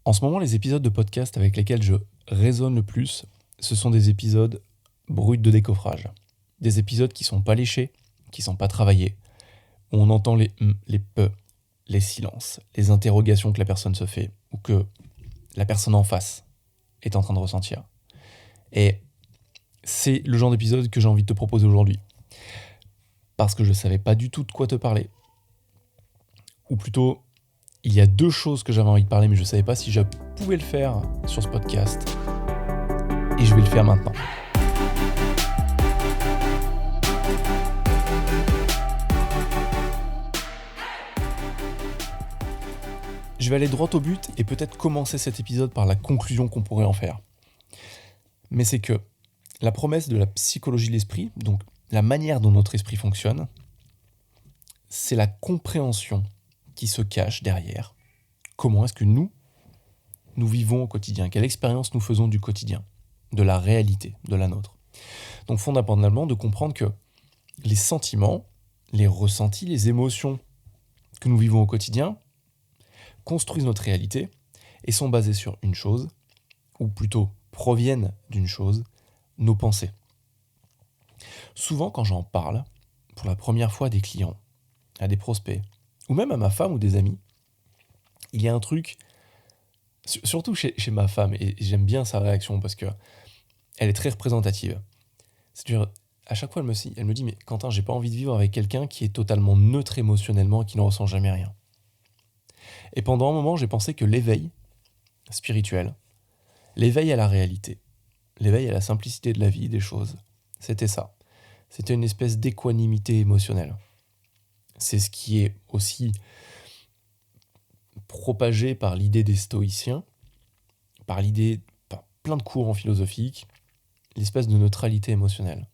En ce moment, les épisodes de podcast avec lesquels je résonne le plus, ce sont des épisodes bruts de décoffrage. Des épisodes qui sont pas léchés, qui sont pas travaillés, où on entend les les peu, les silences, les interrogations que la personne se fait, ou que la personne en face est en train de ressentir. Et c'est le genre d'épisode que j'ai envie de te proposer aujourd'hui. Parce que je savais pas du tout de quoi te parler. Ou plutôt, il y a deux choses que j'avais envie de parler, mais je savais pas si je pouvais le faire sur ce podcast. Et je vais le faire maintenant. Je vais aller droit au but et peut-être commencer cet épisode par la conclusion qu'on pourrait en faire. Mais c'est que la promesse de la psychologie de l'esprit, donc la manière dont notre esprit fonctionne, c'est la compréhension qui se cache derrière. Comment est-ce que nous vivons au quotidien? Quelle expérience nous faisons du quotidien, de la réalité, de la nôtre? Donc fondamentalement, de comprendre que les sentiments, les ressentis, les émotions que nous vivons au quotidien construisent notre réalité et sont basés sur une chose, ou plutôt proviennent d'une chose, nos pensées. Souvent, quand j'en parle, pour la première fois à des clients, à des prospects, ou même à ma femme ou des amis, il y a un truc, surtout chez ma femme, et j'aime bien sa réaction parce que elle est très représentative. C'est-à-dire, à chaque fois, elle me dit « Mais Quentin, j'ai pas envie de vivre avec quelqu'un qui est totalement neutre émotionnellement et qui ne ressent jamais rien. » Et pendant un moment, j'ai pensé que l'éveil spirituel, l'éveil à la réalité, l'éveil à la simplicité de la vie, des choses, c'était ça. C'était une espèce d'équanimité émotionnelle. C'est ce qui est aussi propagé par l'idée des stoïciens, par plein de courants philosophiques, l'espèce de neutralité émotionnelle.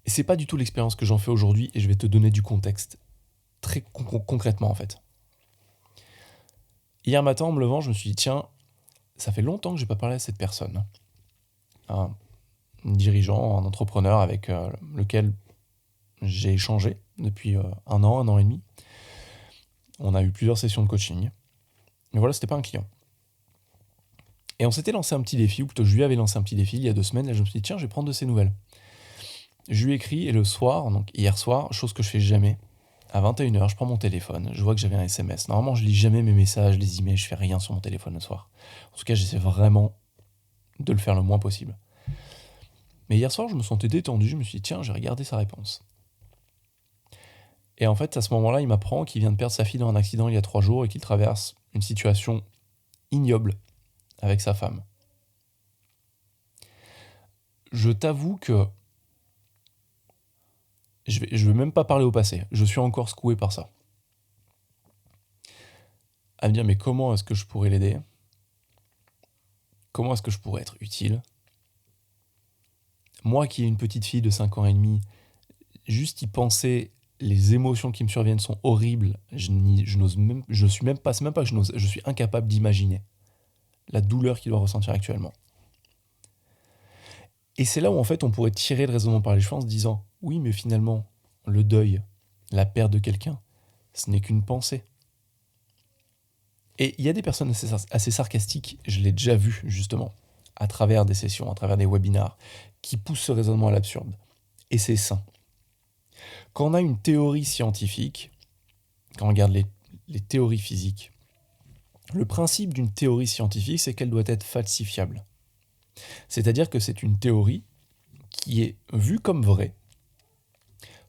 Et c'est pas du tout l'expérience que j'en fais aujourd'hui et je vais te donner du contexte très concrètement en fait. Hier matin en me levant, je me suis dit tiens, ça fait longtemps que j'ai pas parlé à cette personne. Un dirigeant, un entrepreneur avec lequel j'ai échangé depuis un an et demi. On a eu plusieurs sessions de coaching. Mais voilà, c'était pas un client. Et on s'était lancé un petit défi, ou plutôt je lui avais lancé un petit défi il y a 2 semaines, et je me suis dit tiens, je vais prendre de ses nouvelles. Je lui ai écrit et le soir, donc hier soir, chose que je fais jamais, à 21h, je prends mon téléphone, je vois que j'avais un SMS. Normalement, je lis jamais mes messages, les emails, je fais rien sur mon téléphone le soir. En tout cas, j'essaie vraiment de le faire le moins possible. Mais hier soir, je me sentais détendu, je me suis dit tiens, j'ai regardé sa réponse. Et en fait, à ce moment-là, il m'apprend qu'il vient de perdre sa fille dans un accident il y a 3 jours et qu'il traverse une situation ignoble avec sa femme. Je t'avoue que je vais même pas parler au passé. Je suis encore secoué par ça. À me dire, mais comment est-ce que je pourrais l'aider? Comment est-ce que je pourrais être utile? Moi qui ai une petite fille de 5 ans et demi, juste y penser, les émotions qui me surviennent sont horribles. Je suis incapable d'imaginer la douleur qu'il doit ressentir actuellement. Et c'est là où en fait on pourrait tirer le raisonnement par les cheveux en se disant oui, mais finalement, le deuil, la perte de quelqu'un, ce n'est qu'une pensée. Et il y a des personnes assez sarcastiques, je l'ai déjà vu justement, à travers des sessions, à travers des webinars, qui poussent ce raisonnement à l'absurde. Et c'est sain. Quand on a une théorie scientifique, quand on regarde les théories physiques, le principe d'une théorie scientifique, c'est qu'elle doit être falsifiable. C'est-à-dire que c'est une théorie qui est vue comme vraie,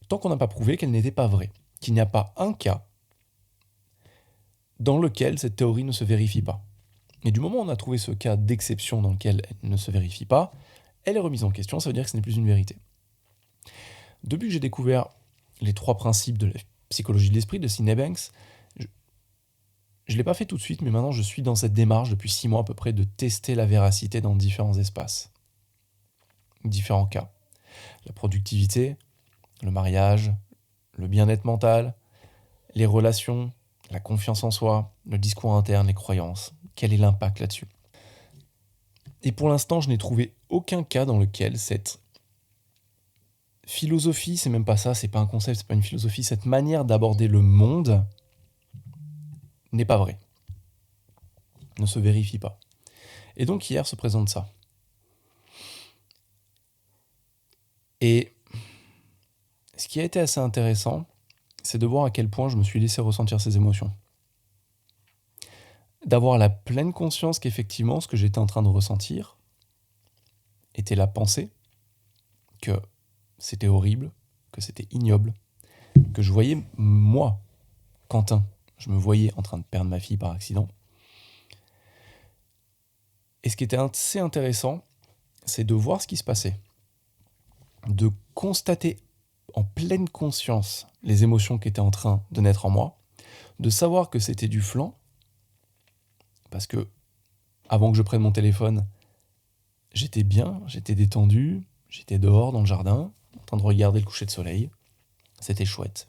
tant qu'on n'a pas prouvé qu'elle n'était pas vraie, qu'il n'y a pas un cas dans lequel cette théorie ne se vérifie pas. Et du moment où on a trouvé ce cas d'exception dans lequel elle ne se vérifie pas, elle est remise en question, ça veut dire que ce n'est plus une vérité. Depuis que j'ai découvert les 3 principes de la psychologie de l'esprit de Sydney Banks, je ne l'ai pas fait tout de suite, mais maintenant je suis dans cette démarche depuis 6 mois à peu près de tester la véracité dans différents espaces, différents cas. La productivité, le mariage, le bien-être mental, les relations, la confiance en soi, le discours interne, les croyances. Quel est l'impact là-dessus? Et pour l'instant, je n'ai trouvé aucun cas dans lequel cette philosophie, c'est même pas ça, c'est pas un concept, c'est pas une philosophie, cette manière d'aborder le monde n'est pas vraie. ne se vérifie pas. Et donc hier se présente ça. Et ce qui a été assez intéressant, c'est de voir à quel point je me suis laissé ressentir ces émotions. D'avoir la pleine conscience qu'effectivement, ce que j'étais en train de ressentir était la pensée, que c'était horrible, que c'était ignoble, que je voyais, moi, Quentin, je me voyais en train de perdre ma fille par accident. Et ce qui était assez intéressant, c'est de voir ce qui se passait, de constater en pleine conscience les émotions qui étaient en train de naître en moi, de savoir que c'était du flanc, parce que avant que je prenne mon téléphone, j'étais bien, j'étais détendu, j'étais dehors dans le jardin, en train de regarder le coucher de soleil. C'était chouette.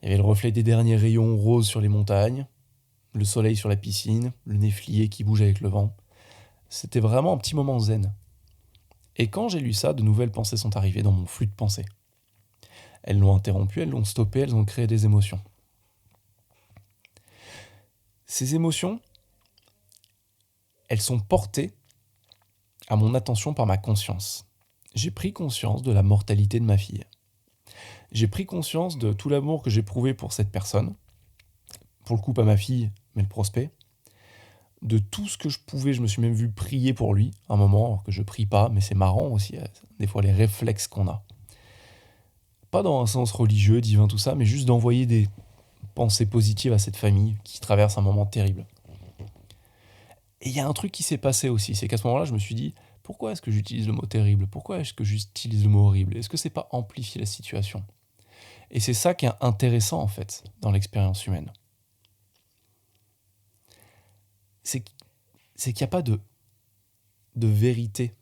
Il y avait le reflet des derniers rayons roses sur les montagnes, le soleil sur la piscine, le néflier qui bouge avec le vent. C'était vraiment un petit moment zen. Et quand j'ai lu ça, de nouvelles pensées sont arrivées dans mon flux de pensées. Elles l'ont interrompu, elles l'ont stoppé, elles ont créé des émotions. Ces émotions, elles sont portées à mon attention par ma conscience. J'ai pris conscience de la mortalité de ma fille. J'ai pris conscience de tout l'amour que j'éprouvais pour cette personne, pour le coup pas ma fille, mais le prospect, de tout ce que je pouvais, je me suis même vu prier pour lui, un moment, alors que je prie pas, mais c'est marrant aussi, des fois les réflexes qu'on a. Pas dans un sens religieux, divin, tout ça, mais juste d'envoyer des pensées positives à cette famille qui traverse un moment terrible. Et il y a un truc qui s'est passé aussi, c'est qu'à ce moment-là, je me suis dit, pourquoi est-ce que j'utilise le mot terrible ? Pourquoi est-ce que j'utilise le mot horrible ? Est-ce que c'est pas amplifier la situation ? Et c'est ça qui est intéressant, en fait, dans l'expérience humaine. C'est qu'il n'y a pas de vérité,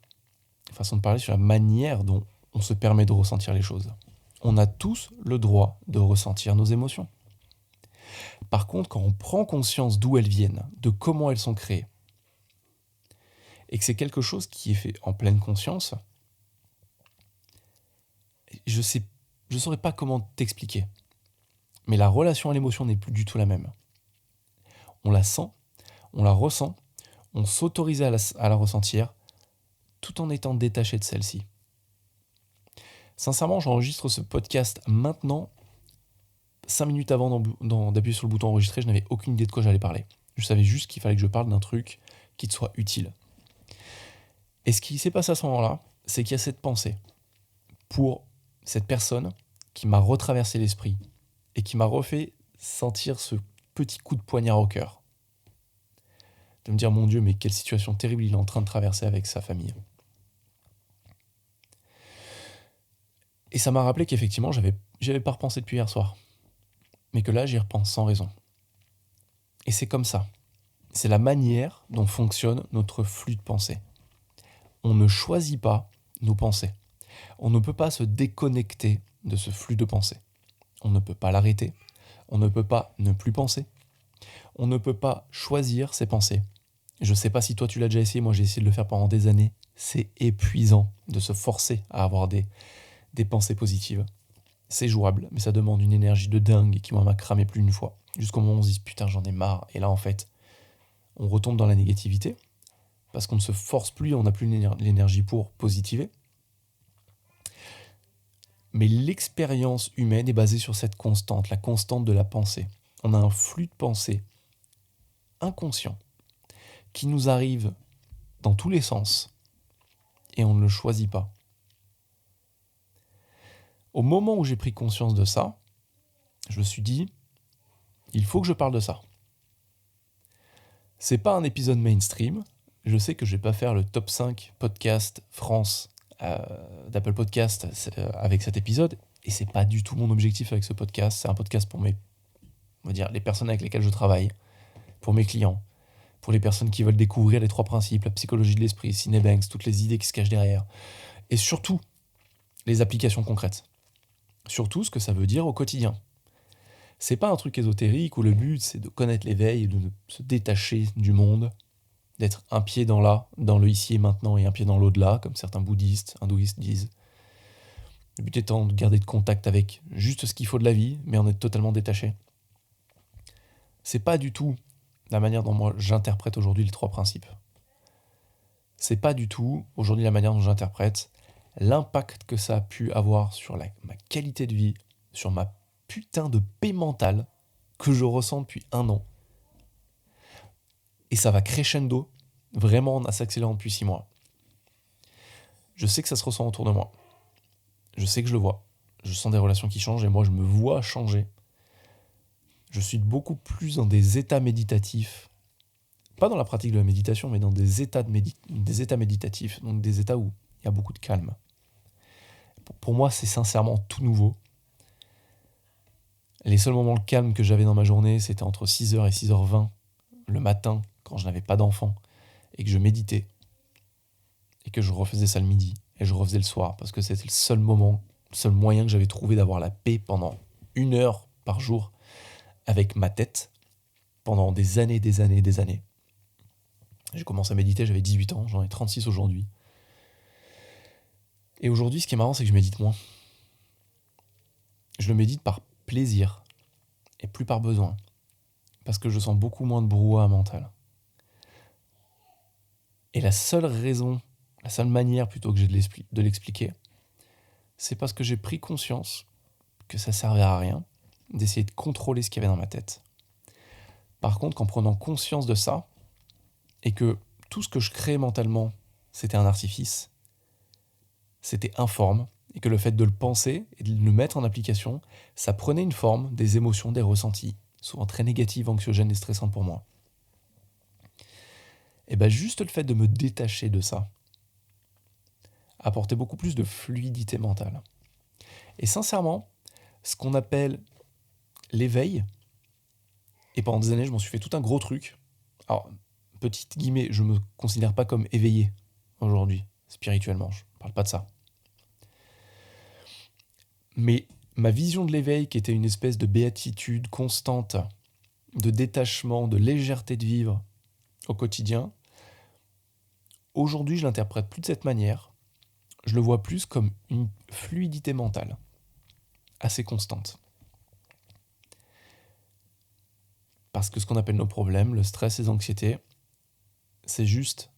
façon de parler, sur la manière dont on se permet de ressentir les choses. On a tous le droit de ressentir nos émotions. Par contre, quand on prend conscience d'où elles viennent, de comment elles sont créées, et que c'est quelque chose qui est fait en pleine conscience, je saurais pas comment t'expliquer. Mais la relation à l'émotion n'est plus du tout la même. On la sent, on la ressent, on s'autorise à la ressentir, tout en étant détaché de celle-ci. Sincèrement, j'enregistre ce podcast maintenant, 5 minutes avant d'appuyer sur le bouton enregistrer, je n'avais aucune idée de quoi j'allais parler. Je savais juste qu'il fallait que je parle d'un truc qui te soit utile. Et ce qui s'est passé à ce moment-là, c'est qu'il y a cette pensée pour cette personne qui m'a retraversé l'esprit et qui m'a refait sentir ce petit coup de poignard au cœur. De me dire, mon Dieu, mais quelle situation terrible il est en train de traverser avec sa famille. Et ça m'a rappelé qu'effectivement, j'avais pas repensé depuis hier soir. Mais que là, j'y repense sans raison. Et c'est comme ça. C'est la manière dont fonctionne notre flux de pensée. On ne choisit pas nos pensées. On ne peut pas se déconnecter de ce flux de pensée. On ne peut pas l'arrêter. On ne peut pas ne plus penser. On ne peut pas choisir ses pensées. Je ne sais pas si toi tu l'as déjà essayé, moi j'ai essayé de le faire pendant des années. C'est épuisant de se forcer à avoir des pensées positives. C'est jouable, mais ça demande une énergie de dingue qui m'a cramé plus d'une fois. Jusqu'au moment où on se dit putain j'en ai marre. Et là en fait, on retombe dans la négativité parce qu'on ne se force plus, on n'a plus l'énergie pour positiver. Mais l'expérience humaine est basée sur cette constante, la constante de la pensée. On a un flux de pensée inconscient qui nous arrive dans tous les sens et on ne le choisit pas. Au moment où j'ai pris conscience de ça, je me suis dit, il faut que je parle de ça. C'est pas un épisode mainstream. Je sais que je vais pas faire le top 5 podcast France d'Apple Podcast avec cet épisode, et c'est pas du tout mon objectif avec ce podcast. C'est un podcast pour les personnes avec lesquelles je travaille, pour mes clients, pour les personnes qui veulent découvrir les 3 principes, la psychologie de l'esprit, Cinebanks, toutes les idées qui se cachent derrière, et surtout les applications concrètes. Surtout ce que ça veut dire au quotidien. C'est pas un truc ésotérique où le but c'est de connaître l'éveil et de se détacher du monde, d'être un pied dans le ici et maintenant et un pied dans l'au-delà, comme certains bouddhistes, hindouistes disent. Le but étant de garder de contact avec juste ce qu'il faut de la vie, mais en être totalement détaché. C'est pas du tout la manière dont moi j'interprète aujourd'hui les 3 principes. C'est pas du tout, aujourd'hui, la manière dont j'interprète l'impact que ça a pu avoir sur ma qualité de vie, sur ma putain de paix mentale que je ressens depuis 1 an. Et ça va crescendo, vraiment en s'accélérant depuis 6 mois. Je sais que ça se ressent autour de moi. Je sais que je le vois. Je sens des relations qui changent et moi je me vois changer. Je suis beaucoup plus dans des états méditatifs. Pas dans la pratique de la méditation, mais dans des états méditatifs, donc des états où il y a beaucoup de calme. Pour moi, c'est sincèrement tout nouveau. Les seuls moments de calme que j'avais dans ma journée, c'était entre 6h et 6h20 le matin, quand je n'avais pas d'enfant, et que je méditais, et que je refaisais ça le midi, et je refaisais le soir, parce que c'était le seul moment, le seul moyen que j'avais trouvé d'avoir la paix pendant 1 heure par jour avec ma tête, pendant des années, des années, des années. J'ai commencé à méditer, j'avais 18 ans, j'en ai 36 aujourd'hui. Et aujourd'hui, ce qui est marrant, c'est que je médite moins. Je le médite par plaisir et plus par besoin. Parce que je sens beaucoup moins de brouhaha mental. Et la seule raison, la seule manière plutôt que j'ai de l'expliquer, c'est parce que j'ai pris conscience que ça servait à rien d'essayer de contrôler ce qu'il y avait dans ma tête. Par contre, qu'en prenant conscience de ça, et que tout ce que je crée mentalement, c'était un artifice, c'était informe, et que le fait de le penser et de le mettre en application, ça prenait une forme, des émotions, des ressentis, souvent très négatives, anxiogènes et stressantes pour moi. Et bien juste le fait de me détacher de ça apportait beaucoup plus de fluidité mentale. Et sincèrement, ce qu'on appelle l'éveil, et pendant des années je m'en suis fait tout un gros truc. Alors, petite guillemets, je ne me considère pas comme éveillé aujourd'hui, spirituellement, je ne parle pas de ça. Mais ma vision de l'éveil, qui était une espèce de béatitude constante, de détachement, de légèreté de vivre au quotidien, aujourd'hui je l'interprète plus de cette manière. Je le vois plus comme une fluidité mentale, assez constante. Parce que ce qu'on appelle nos problèmes, le stress et les anxiétés, c'est juste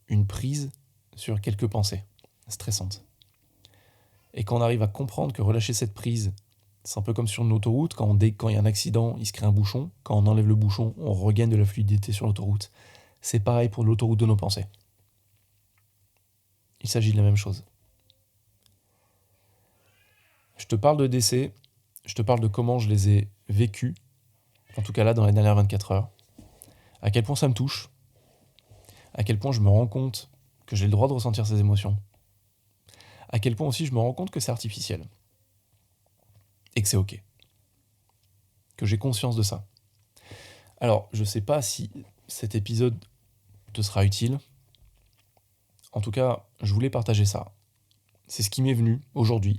une prise sur quelques pensées stressantes. Et quand on arrive à comprendre que relâcher cette prise, c'est un peu comme sur une autoroute, quand il y a un accident, il se crée un bouchon, quand on enlève le bouchon, on regagne de la fluidité sur l'autoroute. C'est pareil pour l'autoroute de nos pensées. Il s'agit de la même chose. Je te parle de décès, je te parle de comment je les ai vécus, en tout cas là dans les dernières 24 heures, à quel point ça me touche, à quel point je me rends compte que j'ai le droit de ressentir ces émotions, à quel point aussi je me rends compte que c'est artificiel, et que c'est ok, que j'ai conscience de ça. Alors, je sais pas si cet épisode te sera utile, en tout cas, je voulais partager ça. C'est ce qui m'est venu aujourd'hui.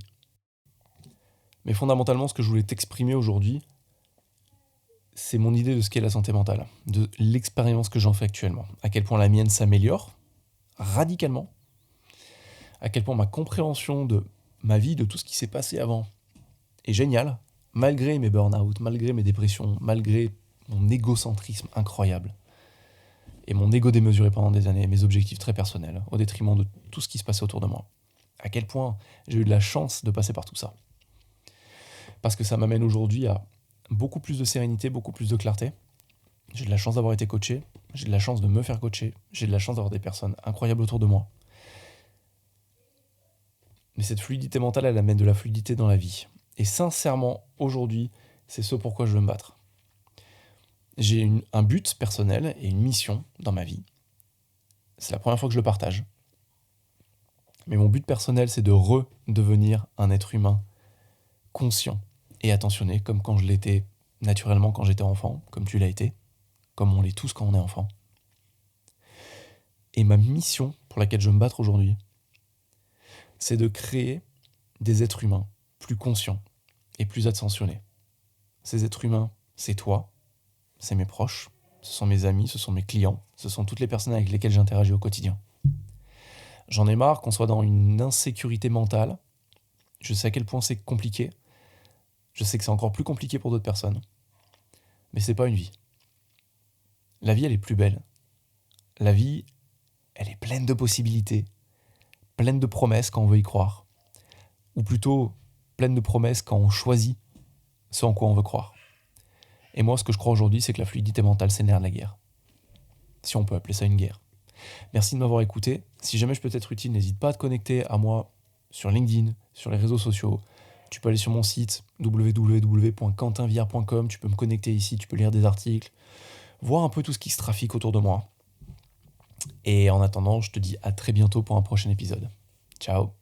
Mais fondamentalement, ce que je voulais t'exprimer aujourd'hui, c'est mon idée de ce qu'est la santé mentale, de l'expérience que j'en fais actuellement, à quel point la mienne s'améliore radicalement, à quel point ma compréhension de ma vie, de tout ce qui s'est passé avant, est géniale, malgré mes burn-out, malgré mes dépressions, malgré mon égocentrisme incroyable, et mon ego démesuré pendant des années, mes objectifs très personnels, au détriment de tout ce qui se passait autour de moi. À quel point j'ai eu de la chance de passer par tout ça. Parce que ça m'amène aujourd'hui à beaucoup plus de sérénité, beaucoup plus de clarté. J'ai de la chance d'avoir été coaché, j'ai de la chance de me faire coacher, j'ai de la chance d'avoir des personnes incroyables autour de moi. Mais cette fluidité mentale, elle amène de la fluidité dans la vie. Et sincèrement, aujourd'hui, c'est ce pourquoi je veux me battre. J'ai un but personnel et une mission dans ma vie. C'est la première fois que je le partage. Mais mon but personnel, c'est de redevenir un être humain conscient et attentionné, comme quand je l'étais naturellement quand j'étais enfant, comme tu l'as été, comme on l'est tous quand on est enfant. Et ma mission pour laquelle je veux me battre aujourd'hui, c'est de créer des êtres humains plus conscients et plus attentionnés. Ces êtres humains, c'est toi, c'est mes proches, ce sont mes amis, ce sont mes clients, ce sont toutes les personnes avec lesquelles j'interagis au quotidien. J'en ai marre qu'on soit dans une insécurité mentale. Je sais à quel point c'est compliqué. Je sais que c'est encore plus compliqué pour d'autres personnes. Mais c'est pas une vie. La vie, elle est plus belle. La vie, elle est pleine de possibilités, pleine de promesses quand on veut y croire. Ou plutôt, pleine de promesses quand on choisit ce en quoi on veut croire. Et moi, ce que je crois aujourd'hui, c'est que la fluidité mentale, c'est le nerf de la guerre. Si on peut appeler ça une guerre. Merci de m'avoir écouté. Si jamais je peux être utile, n'hésite pas à te connecter à moi sur LinkedIn, sur les réseaux sociaux. Tu peux aller sur mon site www.quentinviard.com, tu peux me connecter ici, tu peux lire des articles, voir un peu tout ce qui se trafique autour de moi. Et en attendant, je te dis à très bientôt pour un prochain épisode. Ciao.